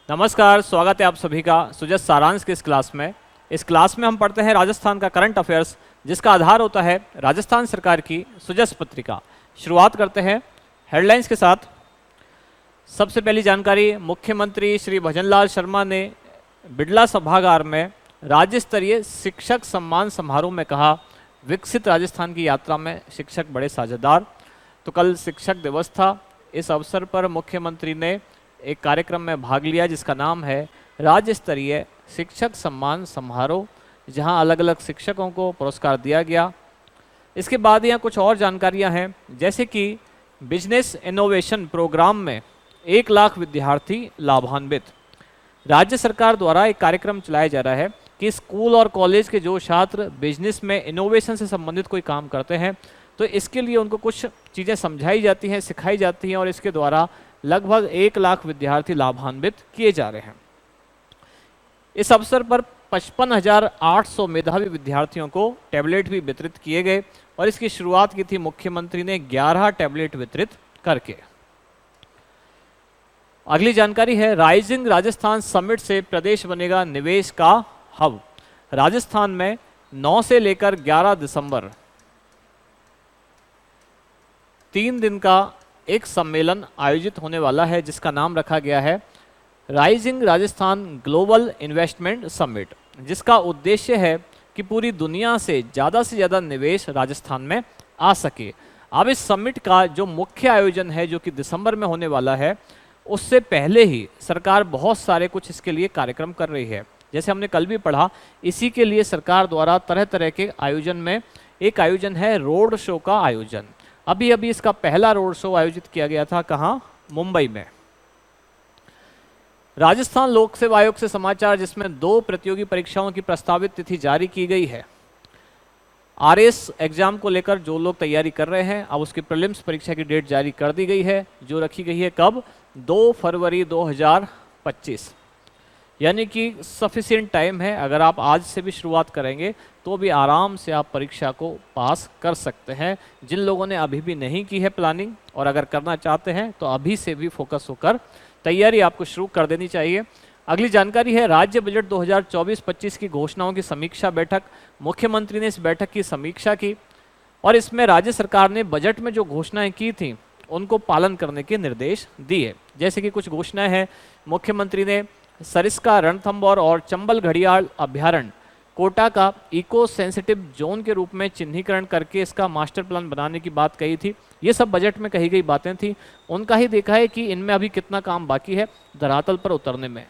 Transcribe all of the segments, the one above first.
नमस्कार, स्वागत है आप सभी का सुजस सारांश की इस क्लास में। इस क्लास में हम पढ़ते हैं राजस्थान का करंट अफेयर्स, जिसका आधार होता है राजस्थान सरकार की सुजस पत्रिका। शुरुआत करते हैं हेडलाइंस के साथ। सबसे पहली जानकारी, मुख्यमंत्री श्री भजनलाल शर्मा ने बिड़ला सभागार में राज्य स्तरीय शिक्षक सम्मान समारोह में कहा, विकसित राजस्थान की यात्रा में शिक्षक बड़े साझेदार। तो कल शिक्षक दिवस था। इस अवसर पर मुख्यमंत्री ने एक कार्यक्रम में भाग लिया जिसका नाम है राज्य स्तरीय शिक्षक सम्मान समारोह, जहां अलग अलग शिक्षकों को पुरस्कार दिया गया। इसके बाद यहाँ कुछ और जानकारियां हैं, जैसे कि बिजनेस इनोवेशन प्रोग्राम में 1 लाख विद्यार्थी लाभान्वित। राज्य सरकार द्वारा एक कार्यक्रम चलाया जा रहा है कि स्कूल और कॉलेज के जो छात्र बिजनेस में इनोवेशन से संबंधित कोई काम करते हैं, तो इसके लिए उनको कुछ चीज़ें समझाई जाती हैं, सिखाई जाती हैं, और इसके द्वारा लगभग 1 लाख विद्यार्थी लाभान्वित किए जा रहे हैं। इस अवसर पर 55,800 मेधावी विद्यार्थियों को टैबलेट भी वितरित किए गए, और इसकी शुरुआत की थी मुख्यमंत्री ने 11 टैबलेट वितरित करके। अगली जानकारी है, राइजिंग राजस्थान समिट से प्रदेश बनेगा निवेश का हब। राजस्थान में 9 से लेकर 11 दिसंबर 3 दिन का एक सम्मेलन आयोजित होने वाला है, जिसका नाम रखा गया है rising Rajasthan global investment summit, जिसका उद्देश्य है कि पूरी दुनिया से ज़्यादा निवेश राजस्थान में आ सके। अब इस समिट का जो मुख्य आयोजन है, जो कि दिसंबर में होने वाला है, उससे पहले ही सरकार बहुत सारे कुछ इसके लिए कार्यक्रम कर रही है। जैसे हमने कल भी पढ़ा, इसी के लिए सरकार द्वारा तरह तरह के आयोजन में एक आयोजन है रोड शो का आयोजन। अभी इसका पहला रोड शो आयोजित किया गया था, कहाँ? मुंबई में। राजस्थान लोक सेवा आयोग से समाचार, जिसमें 2 प्रतियोगी परीक्षाओं की प्रस्तावित तिथि जारी की गई है। आरएस एग्जाम को लेकर जो लोग तैयारी कर रहे हैं, अब उसकी प्रीलिम्स परीक्षा की डेट जारी कर दी गई है, जो रखी गई है कब? 2 फरवरी 2025, यानी कि सफिशिएंट टाइम है। अगर आप आज से भी शुरुआत करेंगे तो भी आराम से आप परीक्षा को पास कर सकते हैं। जिन लोगों ने अभी भी नहीं की है प्लानिंग, और अगर करना चाहते हैं, तो अभी से भी फोकस होकर तैयारी आपको शुरू कर देनी चाहिए। अगली जानकारी है, राज्य बजट 2024-25 की घोषणाओं की समीक्षा बैठक। मुख्यमंत्री ने इस बैठक की समीक्षा की, और इसमें राज्य सरकार ने बजट में जो घोषणाएं की थी उनको पालन करने के निर्देश दिए। जैसे कि कुछ घोषणाएं हैं, मुख्यमंत्री ने सरिस्का रणथंभौर और चंबल घड़ियाल अभ्यारण्य कोटा का इको सेंसिटिव जोन के रूप में चिन्हीकरण करके इसका मास्टर प्लान बनाने की बात कही थी। ये सब बजट में कही गई बातें थी, उनका ही देखा है कि इनमें अभी कितना काम बाकी है धरातल पर उतरने में।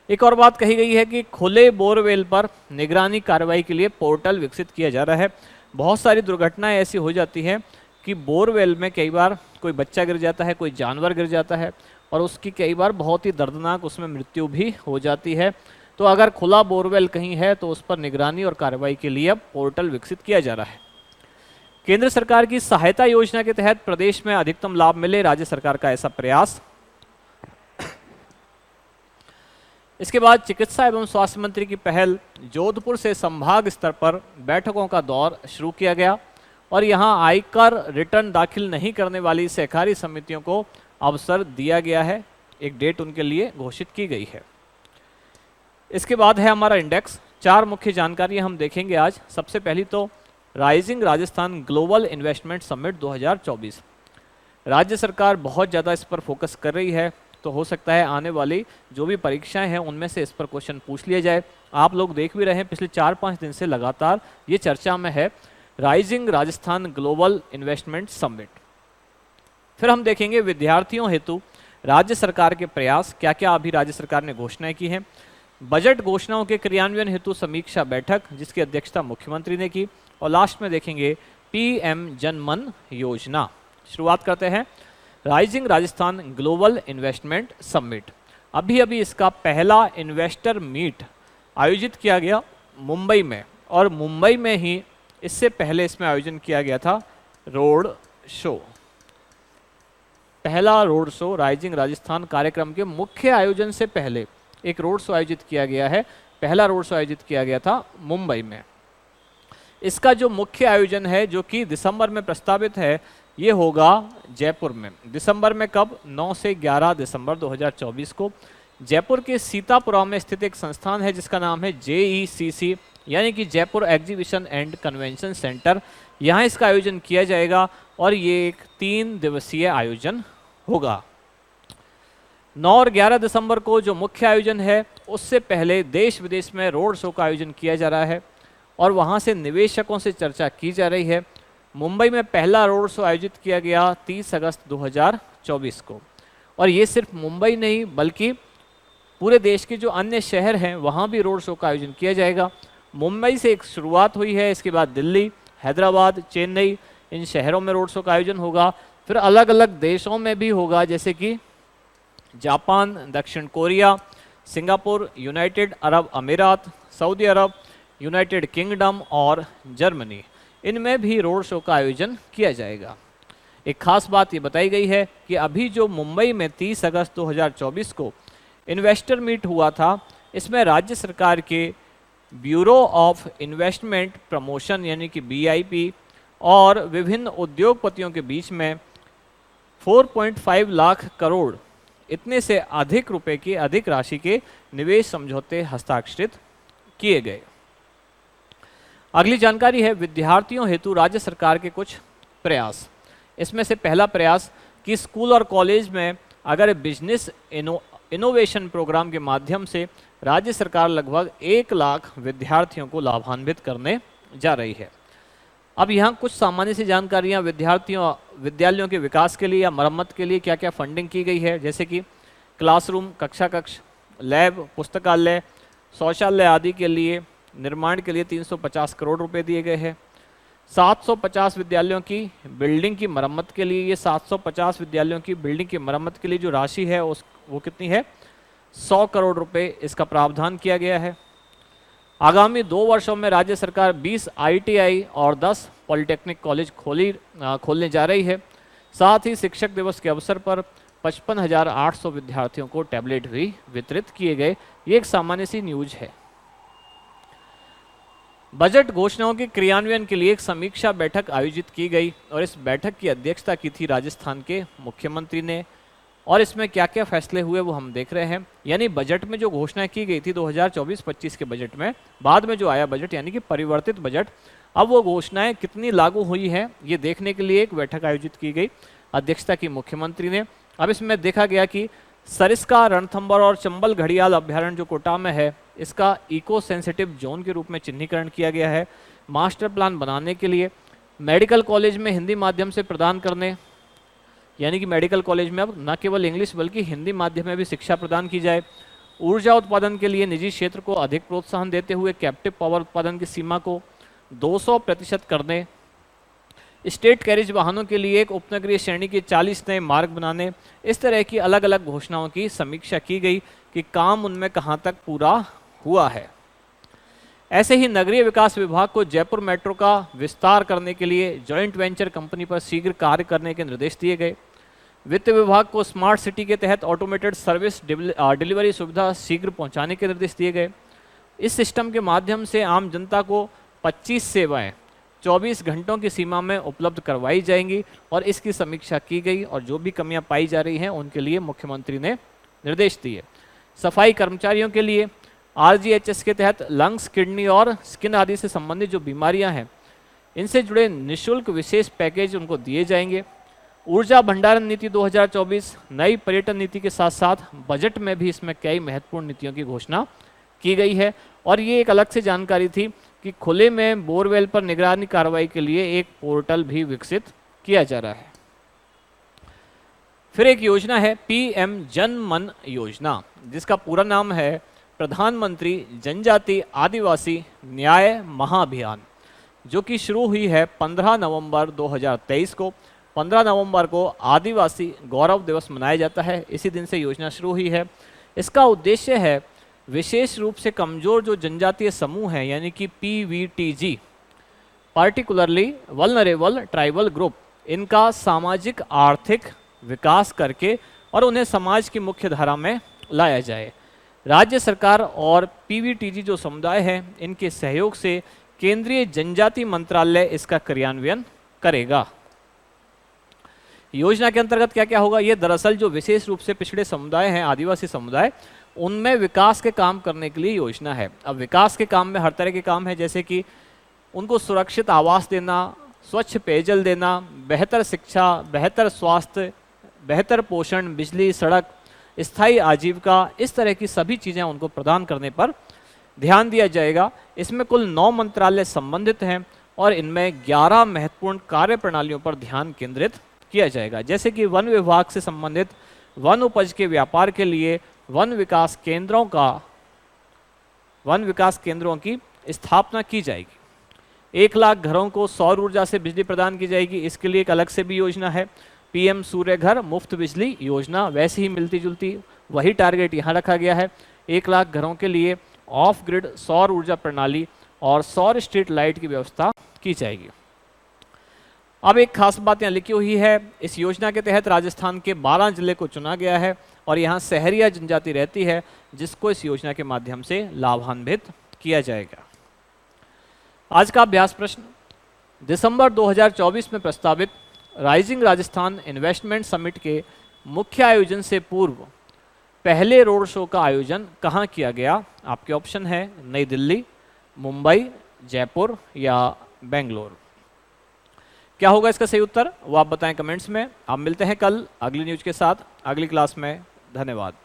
एक और बात कही गई है कि खुले बोरवेल पर निगरानी कार्रवाई के लिए पोर्टल विकसित किया जा रहा है। बहुत सारी दुर्घटनाएं ऐसी हो जाती हैं कि बोरवेल में कई बार कोई बच्चा गिर जाता है, कोई जानवर गिर जाता है, और उसकी कई बार बहुत ही दर्दनाक उसमें मृत्यु भी हो जाती है। तो अगर खुला बोरवेल कहीं है तो उस पर निगरानी और कार्रवाई के लिए अब पोर्टल विकसित किया जा रहा है। केंद्र सरकार की सहायता योजना के तहत प्रदेश में अधिकतम लाभ मिले, राज्य सरकार का ऐसा प्रयास। इसके बाद चिकित्सा एवं स्वास्थ्य मंत्री की पहल, जोधपुर से संभाग स्तर पर बैठकों का दौर शुरू किया गया, और यहां आयकर रिटर्न दाखिल नहीं करने वाली सहकारी समितियों को अवसर दिया गया है। एक डेट उनके लिए घोषित की गई है। इसके बाद है हमारा इंडेक्स। 4 मुख्य जानकारियां हम देखेंगे आज। सबसे पहली तो rising Rajasthan global investment summit 2024। राज्य सरकार बहुत ज़्यादा इस पर फोकस कर रही है, तो हो सकता है आने वाली जो भी परीक्षाएं हैं उनमें से इस पर क्वेश्चन पूछ लिया जाए। आप लोग देख भी रहे हैं, पिछले 4-5 दिन से लगातार ये चर्चा में है, rising Rajasthan global investment summit. फिर हम देखेंगे विद्यार्थियों हेतु राज्य सरकार के प्रयास, क्या क्या अभी राज्य सरकार ने घोषणाएं की हैं। बजट घोषणाओं के क्रियान्वयन हेतु समीक्षा बैठक, जिसकी अध्यक्षता मुख्यमंत्री ने की। और लास्ट में देखेंगे पीएम जनमन योजना। शुरुआत करते हैं rising Rajasthan global investment summit. अभी इसका पहला इन्वेस्टर मीट आयोजित किया गया मुंबई में, और मुंबई में ही इससे पहले इसमें आयोजन किया गया था रोड शो। पहला रोड शो राइजिंग राजस्थान कार्यक्रम के मुख्य आयोजन से पहले एक रोड शो आयोजित किया गया है। पहला रोड शो आयोजित किया गया था मुंबई में। इसका जो मुख्य आयोजन है, जो कि दिसंबर में प्रस्तावित है, ये होगा जयपुर में। दिसंबर में कब? 9 से 11 दिसंबर 2024 को। जयपुर के सीतापुरा में स्थित एक संस्थान है जिसका नाम है JECC, यानी कि Jaipur exhibition and convention centre. यहाँ इसका आयोजन किया जाएगा और ये एक 3 दिवसीय आयोजन होगा। 9 और 11 दिसंबर को जो मुख्य आयोजन है, उससे पहले देश विदेश में रोड शो का आयोजन किया जा रहा है और वहाँ से निवेशकों से चर्चा की जा रही है। मुंबई में पहला रोड शो आयोजित किया गया 30 अगस्त 2024 को, और ये सिर्फ मुंबई नहीं बल्कि पूरे देश के जो अन्य शहर हैं वहाँ भी रोड शो का आयोजन किया जाएगा। मुंबई से एक शुरुआत हुई है, इसके बाद दिल्ली, हैदराबाद, चेन्नई, इन शहरों में रोड शो का आयोजन होगा। फिर अलग अलग देशों में भी होगा, जैसे कि जापान, दक्षिण कोरिया, सिंगापुर, यूनाइटेड अरब अमीरात, सऊदी अरब, यूनाइटेड किंगडम और जर्मनी, इनमें भी रोड शो का आयोजन किया जाएगा। एक खास बात ये बताई गई है कि अभी जो मुंबई में 30 अगस्त 2024 को इन्वेस्टर मीट हुआ था, इसमें राज्य सरकार के ब्यूरो ऑफ इन्वेस्टमेंट प्रमोशन यानी कि BIP और विभिन्न उद्योगपतियों के बीच में 4.5 लाख करोड़ इतने से अधिक रुपए की अधिक राशि के निवेश समझौते हस्ताक्षरित किए गए। अगली जानकारी है विद्यार्थियों हेतु राज्य सरकार के कुछ प्रयास। इसमें से पहला प्रयास कि स्कूल और कॉलेज में अगर बिजनेस इनोवेशन प्रोग्राम के माध्यम से राज्य सरकार लगभग 1 लाख विद्यार्थियों को लाभान्वित करने जा रही है। अब यहाँ कुछ सामान्य सी जानकारियाँ विद्यालयों के विकास के लिए या मरम्मत के लिए क्या क्या फंडिंग की गई है, जैसे कि क्लासरूम, कक्षा कक्ष, लैब, पुस्तकालय, शौचालय आदि के लिए निर्माण के लिए 350 करोड़ रुपए दिए गए हैं। 750 विद्यालयों की बिल्डिंग की मरम्मत के लिए, ये 750 विद्यालयों की बिल्डिंग की मरम्मत के लिए जो राशि है वो कितनी है, 100 करोड़ रुपए इसका प्रावधान किया गया है। आगामी 2 वर्षों में राज्य सरकार 20 ITI और 10 पॉलिटेक्निक कॉलेज खोलने जा रही है। साथ ही शिक्षक दिवस के अवसर पर 55,800 विद्यार्थियों को टैबलेट भी वितरित किए गए। ये एक सामान्य सी न्यूज है। बजट घोषणाओं के क्रियान्वयन के लिए एक समीक्षा बैठक आयोजित की गई और इस बैठक की अध्यक्षता की थी राजस्थान के मुख्यमंत्री ने, और इसमें क्या क्या फैसले हुए वो हम देख रहे हैं। यानी बजट में जो घोषणा की गई थी 2024-25 के बजट में, बाद में जो आया बजट यानी कि परिवर्तित बजट, अब वो घोषणाएं कितनी लागू हुई हैं ये देखने के लिए एक बैठक आयोजित की गई, अध्यक्षता की मुख्यमंत्री ने। अब इसमें देखा गया कि सरिस्का, रणथंभौर और चंबल घड़ियाल अभ्यारण्य जो कोटा में है, इसका इको सेंसिटिव जोन के रूप में चिन्हीकरण किया गया है। मास्टर प्लान बनाने के लिए मेडिकल कॉलेज में हिंदी माध्यम से प्रदान करने, यानी कि मेडिकल कॉलेज में अब न केवल इंग्लिश बल्कि हिंदी माध्यम में भी शिक्षा प्रदान की जाए। ऊर्जा उत्पादन के लिए निजी क्षेत्र को अधिक प्रोत्साहन देते हुए कैप्टिव पावर उत्पादन की सीमा को 200% करने, स्टेट कैरिज वाहनों के लिए एक उपनगरीय श्रेणी के 40 नए मार्ग बनाने, इस तरह की अलग अलग घोषणाओं की समीक्षा की गई कि काम उनमें कहाँ तक पूरा हुआ है। ऐसे ही नगरीय विकास विभाग को जयपुर मेट्रो का विस्तार करने के लिए जॉइंट वेंचर कंपनी पर शीघ्र कार्य करने के निर्देश दिए गए। वित्त विभाग को स्मार्ट सिटी के तहत ऑटोमेटेड सर्विस डिलीवरी सुविधा शीघ्र पहुंचाने के निर्देश दिए गए। इस सिस्टम के माध्यम से आम जनता को 25 सेवाएं 24 घंटों की सीमा में उपलब्ध करवाई जाएंगी और इसकी समीक्षा की गई और जो भी कमियां पाई जा रही हैं उनके लिए मुख्यमंत्री ने निर्देश दिए। सफाई कर्मचारियों के लिए RGHS के तहत लंग्स, किडनी और स्किन आदि से संबंधित जो बीमारियां हैं, इनसे जुड़े निःशुल्क विशेष पैकेज उनको दिए जाएंगे। ऊर्जा भंडारण नीति 2024, नई पर्यटन नीति के साथ साथ बजट में भी इसमें कई महत्वपूर्ण नीतियों की घोषणा की गई है। और ये एक अलग से जानकारी थी कि खुले में बोरवेल पर निगरानी कार्रवाई के लिए एक पोर्टल भी विकसित किया जा रहा है। फिर एक योजना है PM जन मन योजना, जिसका पूरा नाम है प्रधानमंत्री जनजाति आदिवासी न्याय महाअभियान, जो कि शुरू हुई है 15 नवंबर 2023 को। 15 नवंबर को आदिवासी गौरव दिवस मनाया जाता है, इसी दिन से योजना शुरू हुई है। इसका उद्देश्य है विशेष रूप से कमजोर जो जनजातीय समूह हैं यानी कि PVTG, particularly vulnerable tribal group, इनका सामाजिक आर्थिक विकास करके और उन्हें समाज की मुख्य धारा में लाया जाए। राज्य सरकार और PVTG जो समुदाय हैं, इनके सहयोग से केंद्रीय जनजाति मंत्रालय इसका क्रियान्वयन करेगा। योजना के अंतर्गत क्या क्या होगा, ये दरअसल जो विशेष रूप से पिछड़े समुदाय हैं, आदिवासी समुदाय, उनमें विकास के काम करने के लिए योजना है। अब विकास के काम में हर तरह के काम है, जैसे कि उनको सुरक्षित आवास देना, स्वच्छ पेयजल देना, बेहतर शिक्षा, बेहतर स्वास्थ्य, बेहतर पोषण, बिजली, सड़क, स्थायी आजीविका, इस तरह की सभी चीज़ें उनको प्रदान करने पर ध्यान दिया जाएगा। इसमें कुल 9 मंत्रालय संबंधित हैं और इनमें 11 महत्वपूर्ण कार्य प्रणालियों पर ध्यान केंद्रित किया जाएगा, जैसे कि वन विभाग से संबंधित वन उपज के व्यापार के लिए वन विकास केंद्रों की स्थापना की जाएगी। 1 लाख घरों को सौर ऊर्जा से बिजली प्रदान की जाएगी, इसके लिए एक अलग से भी योजना है। पीएम सूर्य घर मुफ्त बिजली योजना, वैसे ही मिलती जुलती वही टारगेट यहाँ रखा गया है। 1 लाख घरों के लिए ऑफ ग्रिड सौर ऊर्जा प्रणाली और सौर स्ट्रीट लाइट की व्यवस्था की जाएगी। अब एक खास बात यहाँ लिखी हुई है, इस योजना के तहत राजस्थान के 12 जिले को चुना गया है और यहाँ शहरिया जनजाति रहती है, जिसको इस योजना के माध्यम से लाभान्वित किया जाएगा। आज का अभ्यास प्रश्न, दिसंबर 2024 में प्रस्तावित राइजिंग राजस्थान इन्वेस्टमेंट समिट के मुख्य आयोजन से पूर्व पहले रोड शो का आयोजन कहाँ किया गया? आपके ऑप्शन है नई दिल्ली, मुंबई, जयपुर या बेंगलोर। क्या होगा इसका सही उत्तर, वो आप बताएं कमेंट्स में। आप मिलते हैं कल अगली न्यूज के साथ अगली क्लास में। धन्यवाद।